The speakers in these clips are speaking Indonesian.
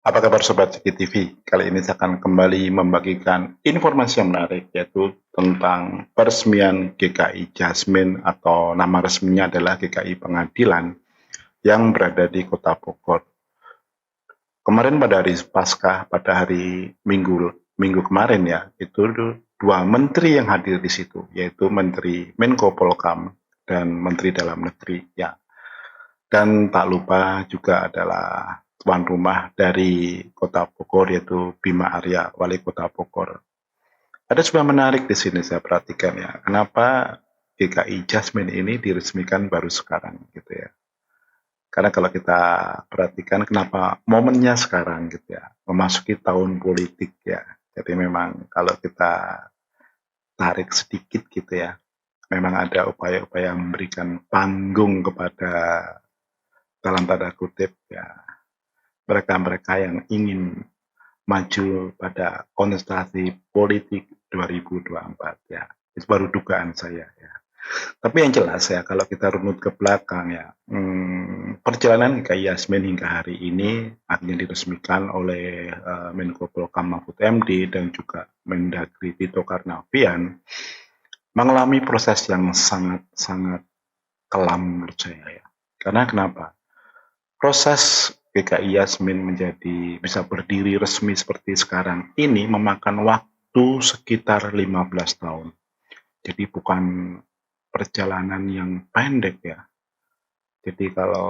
Apa kabar Sobat CGTV? Kali ini saya akan kembali membagikan informasi yang menarik, yaitu tentang peresmian GKI Jasmine atau nama resminya adalah GKI Pengadilan yang berada di Kota Bogor. Kemarin pada hari Paskah, pada hari Minggu kemarin ya, itu dua menteri yang hadir di situ, yaitu Menteri Menko Polhukam dan Menteri Dalam Negeri ya. Dan tak lupa juga adalah tuan rumah dari Kota Bogor, yaitu Bima Arya, Wali Kota Bogor. Ada sebuah menarik di sini saya perhatikan ya, kenapa GKI Jasmine ini diresmikan baru sekarang gitu ya. Karena kalau kita perhatikan kenapa momennya sekarang gitu ya, memasuki tahun politik ya. Jadi memang kalau kita tarik sedikit gitu ya, memang ada upaya-upaya memberikan panggung kepada dalam tanda kutip ya mereka-mereka yang ingin maju pada kontestasi politik 2024 ya. Itu baru dugaan saya ya. Tapi yang jelas ya kalau kita runut ke belakang ya, perjalanan GKI Yasmin hingga hari ini akhirnya diresmikan oleh Menko Polhukam Mahfud MD dan juga Mendagri Tito Karnavian mengalami proses yang sangat-sangat kelam menurut saya ya. Karena kenapa? Proses GKI Yasmin menjadi bisa berdiri resmi seperti sekarang ini memakan waktu sekitar 15 tahun. Jadi bukan perjalanan yang pendek ya. Jadi kalau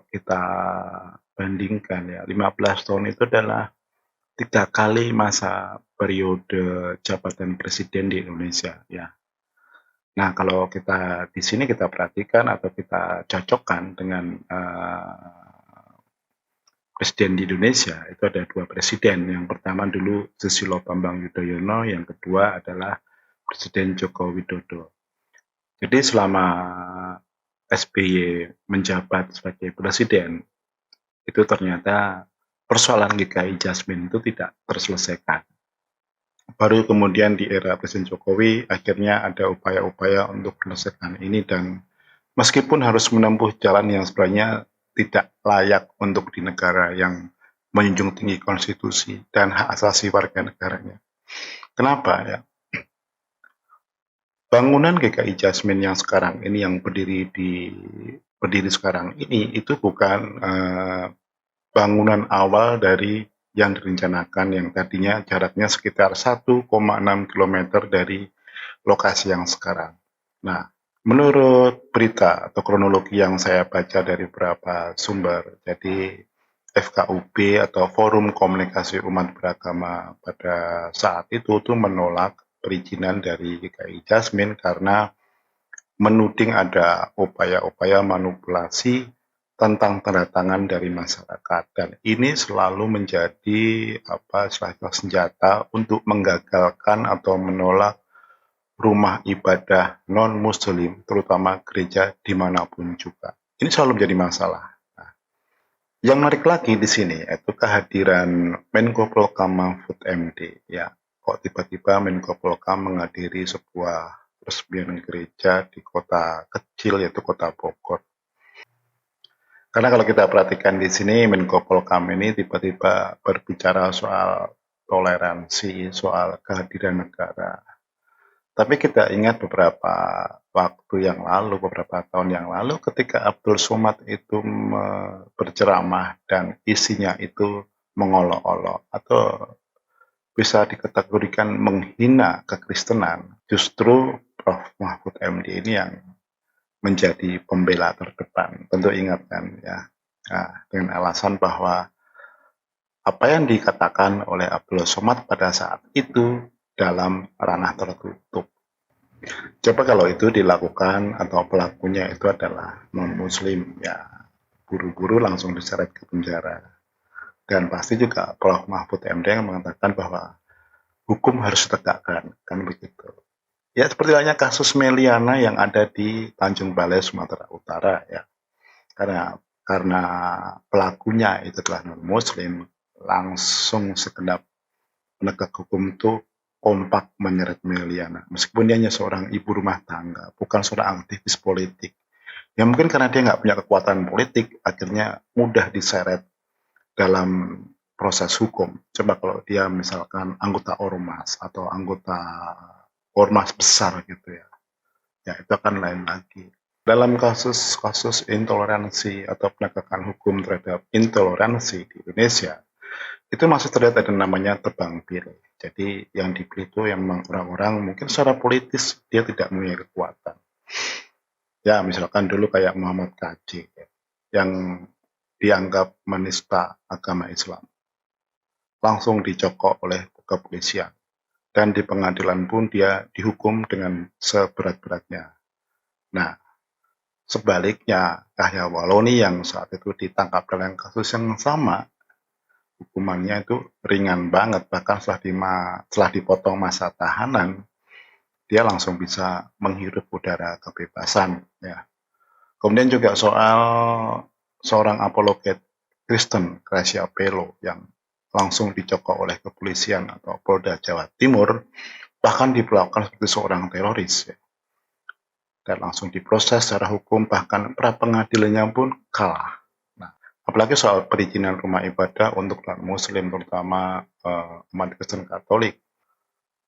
kita bandingkan ya 15 tahun itu adalah 3 kali masa periode jabatan presiden di Indonesia ya. Nah, kalau kita di sini kita perhatikan atau kita cocokkan dengan presiden di Indonesia itu ada 2 presiden. Yang pertama dulu Susilo Bambang Yudhoyono, yang kedua adalah Presiden Joko Widodo. Jadi selama SBY menjabat sebagai presiden, itu ternyata persoalan GKI Jasmine itu tidak terselesaikan. Baru kemudian di era Presiden Jokowi akhirnya ada upaya-upaya untuk menyelesaikan ini dan meskipun harus menempuh jalan yang sebenarnya tidak layak untuk di negara yang menjunjung tinggi konstitusi dan hak asasi warga negaranya. Kenapa ya? Bangunan GKI Jasmine yang sekarang ini yang berdiri sekarang ini itu bukan bangunan awal dari yang direncanakan yang tadinya jaraknya sekitar 1,6 km dari lokasi yang sekarang. Nah, menurut berita atau kronologi yang saya baca dari beberapa sumber, jadi FKUB atau Forum Komunikasi Umat Beragama pada saat itu tuh menolak perizinan dari GKI Jasmine karena menuding ada upaya-upaya manipulasi tentang tanda tangan dari masyarakat dan ini selalu menjadi senjata untuk menggagalkan atau menolak rumah ibadah non-muslim, terutama gereja dimanapun juga. Ini selalu menjadi masalah. Nah, yang menarik lagi di sini itu kehadiran Menko Polhukam Mahfud MD. Ya, kok tiba-tiba Menko Polhukam menghadiri sebuah peresmian gereja di kota kecil yaitu kota Bogor. Karena kalau kita perhatikan di sini Menko Polhukam ini tiba-tiba berbicara soal toleransi, soal kehadiran negara. Tapi kita ingat beberapa waktu yang lalu, beberapa tahun yang lalu ketika Abdul Somad itu berceramah dan isinya itu mengolok-olok atau bisa dikategorikan menghina kekristenan, justru Prof. Mahfud MD ini yang menjadi pembela terdepan. Tentu ingat kan ya, nah, dengan alasan bahwa apa yang dikatakan oleh Abdul Somad pada saat itu dalam ranah tertutup. Coba kalau itu dilakukan atau pelakunya itu adalah non-muslim, ya buru-buru langsung diseret ke penjara. Dan pasti juga Prof. Mahfud MD yang mengatakan bahwa hukum harus ditegakkan, kan begitu. Ya seperti halnya kasus Meliana yang ada di Tanjung Balai, Sumatera Utara ya. Karena pelakunya itu adalah non-muslim, langsung segenap penegak hukum itu kompak menyeret Meliana. Meskipun dia hanya seorang ibu rumah tangga, bukan seorang aktivis politik. Ya mungkin karena dia nggak punya kekuatan politik, akhirnya mudah diseret dalam proses hukum. Coba kalau dia misalkan anggota ormas atau anggota ormas besar gitu ya, ya itu akan lain lagi. Dalam kasus-kasus intoleransi atau penegakan hukum terhadap intoleransi di Indonesia, itu masih terlihat ada namanya tebang pilih. Jadi yang dipilih itu yang memang orang-orang mungkin secara politis dia tidak punya kekuatan. Ya misalkan dulu kayak Muhammad KJ ya, yang dianggap menista agama Islam, langsung dicokok oleh kepolisian. Dan di pengadilan pun dia dihukum dengan seberat-beratnya. Nah, sebaliknya Yahya Waloni yang saat itu ditangkap dalam kasus yang sama, hukumannya itu ringan banget, bahkan setelah dipotong masa tahanan, dia langsung bisa menghirup udara kebebasan. Ya. Kemudian juga soal seorang apologet Kristen, Gracia Pelo, yang langsung dicokok oleh kepolisian atau Polda Jawa Timur, bahkan diperlakukan seperti seorang teroris. Ya. Dan langsung diproses secara hukum, bahkan pra pengadilannya pun kalah. Nah, apalagi soal perizinan rumah ibadah untuk non-muslim, terutama umat Kristen Katolik,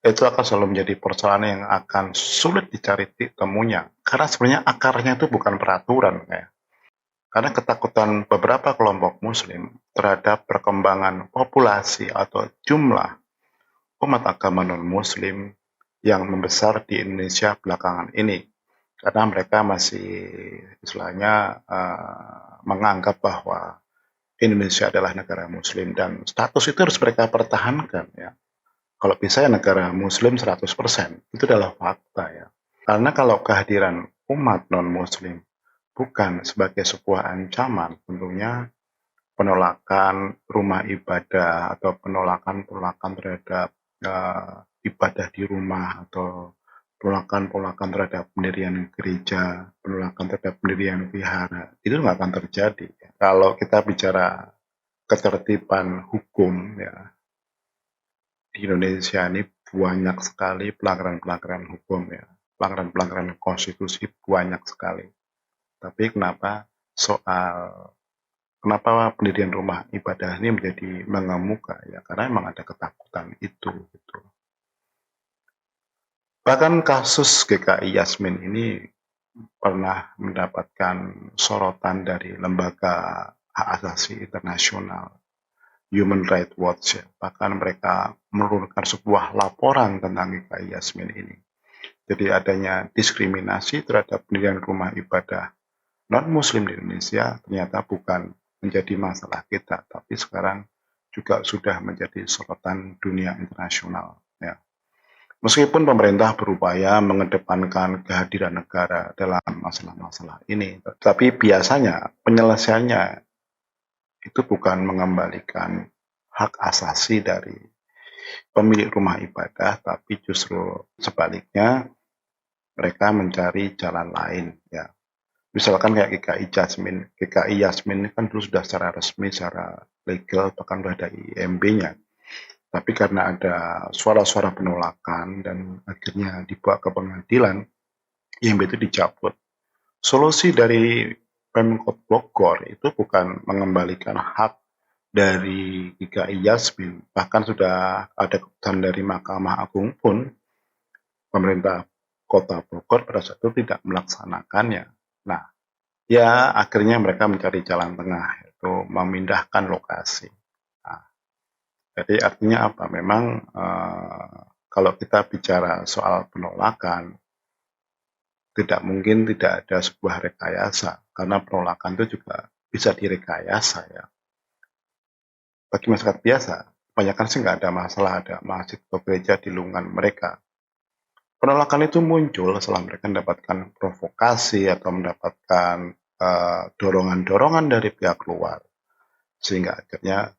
itu akan selalu menjadi persoalan yang akan sulit dicari titik temunya. Karena sebenarnya akarnya itu bukan peraturan. Ya. Karena ketakutan beberapa kelompok muslim terhadap perkembangan populasi atau jumlah umat agama non-muslim yang membesar di Indonesia belakangan ini. Karena mereka masih istilahnya menganggap bahwa Indonesia adalah negara muslim dan status itu harus mereka pertahankan ya. Kalau bisa ya negara muslim 100%, itu adalah fakta ya. Karena kalau kehadiran umat non-muslim bukan sebagai sebuah ancaman, tentunya penolakan rumah ibadah atau penolakan-penolakan terhadap ibadah di rumah atau penolakan-penolakan terhadap pendirian gereja, penolakan terhadap pendirian vihara, itu nggak akan terjadi. Kalau kita bicara ketertiban hukum ya, di Indonesia ini banyak sekali pelanggaran-pelanggaran hukum ya, pelanggaran-pelanggaran konstitusi banyak sekali. Tapi kenapa pendirian rumah ibadah ini menjadi mengemuka ya, karena memang ada ketakutan itu gitu. Bahkan kasus GKI Yasmin ini pernah mendapatkan sorotan dari lembaga hak asasi internasional, Human Rights Watch ya. Bahkan mereka menurunkan sebuah laporan tentang GKI Yasmin ini. Jadi adanya diskriminasi terhadap pendirian rumah ibadah non-muslim di Indonesia ternyata bukan menjadi masalah kita, tapi sekarang juga sudah menjadi sorotan dunia internasional. Ya. Meskipun pemerintah berupaya mengedepankan kehadiran negara dalam masalah-masalah ini, tapi biasanya penyelesaiannya itu bukan mengembalikan hak asasi dari pemilik rumah ibadah, tapi justru sebaliknya mereka mencari jalan lain. Ya. Misalkan kayak GKI Yasmin ini kan dulu sudah secara resmi, secara legal, bahkan sudah ada IMB-nya. Tapi karena ada suara-suara penolakan dan akhirnya dibawa ke pengadilan, IMB itu dicabut. Solusi dari Pemkot Bogor itu bukan mengembalikan hak dari GKI Yasmin, bahkan sudah ada keputusan dari Mahkamah Agung pun, pemerintah Kota Bogor pada saat itu tidak melaksanakannya. Nah, ya akhirnya mereka mencari jalan tengah, yaitu memindahkan lokasi. Nah, jadi artinya apa? Memang kalau kita bicara soal penolakan, tidak mungkin tidak ada sebuah rekayasa, karena penolakan itu juga bisa direkayasa ya. Bagi masyarakat biasa, kebanyakan sih nggak ada masalah, ada masjid atau gereja di lingkungan mereka. Penolakan itu muncul setelah mereka mendapatkan provokasi atau mendapatkan dorongan-dorongan dari pihak luar, sehingga akhirnya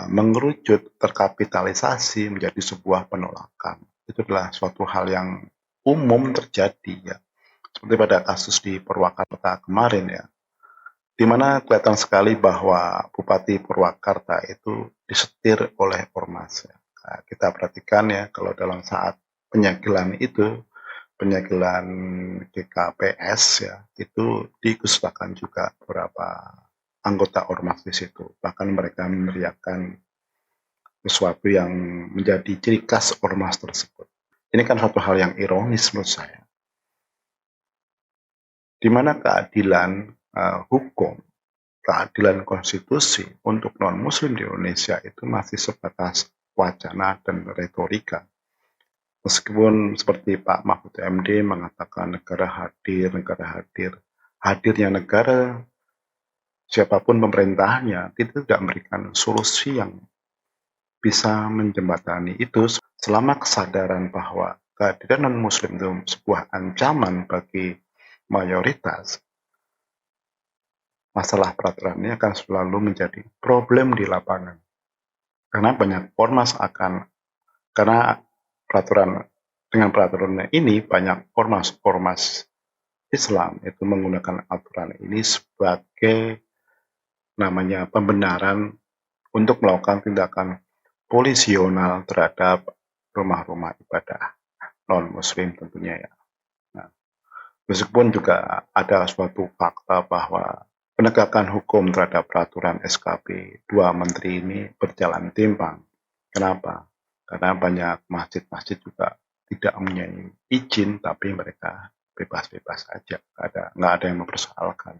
mengerucut, terkapitalisasi menjadi sebuah penolakan. Itu adalah suatu hal yang umum terjadi ya. Seperti pada kasus di Purwakarta kemarin ya, di mana kelihatan sekali bahwa Bupati Purwakarta itu disetir oleh ormas. Ya. Nah, kita perhatikan ya, kalau dalam saat penyegelan itu, penyegelan GKPS ya, itu diikutsertakan juga beberapa anggota ormas di situ. Bahkan mereka meneriakkan sesuatu yang menjadi ciri khas ormas tersebut. Ini kan suatu hal yang ironis menurut saya, di mana keadilan hukum, keadilan konstitusi untuk non-muslim di Indonesia itu masih sebatas wacana dan retorika. Meskipun seperti Pak Mahfud MD mengatakan negara hadir, hadirnya negara siapapun pemerintahnya tidak memberikan solusi yang bisa menjembatani itu selama kesadaran bahwa kehadiran non-muslim itu sebuah ancaman bagi mayoritas, masalah peraturan ini akan selalu menjadi problem di lapangan. Karena banyak ormas karena peraturan dengan peraturan ini banyak ormas-ormas Islam itu menggunakan aturan ini sebagai namanya pembenaran untuk melakukan tindakan polisional terhadap rumah-rumah ibadah non-muslim tentunya ya. Nah, meskipun juga ada suatu fakta bahwa penegakan hukum terhadap peraturan SKP 2 Menteri ini berjalan timpang. Kenapa? Karena banyak masjid-masjid juga tidak mempunyai izin, tapi mereka bebas-bebas saja, nggak ada yang mempersoalkan.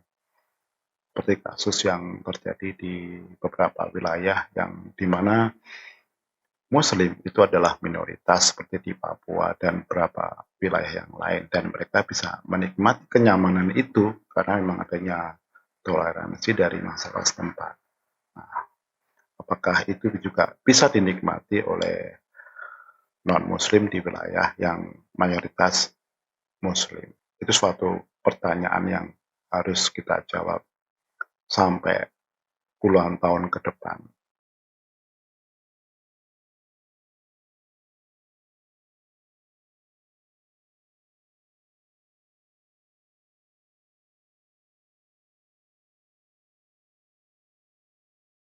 Seperti kasus yang terjadi di beberapa wilayah yang di mana Muslim itu adalah minoritas seperti di Papua dan beberapa wilayah yang lain, dan mereka bisa menikmati kenyamanan itu karena memang adanya toleransi dari masyarakat setempat. Nah, apakah itu juga bisa dinikmati oleh non-muslim di wilayah yang mayoritas muslim? Itu suatu pertanyaan yang harus kita jawab sampai puluhan tahun ke depan.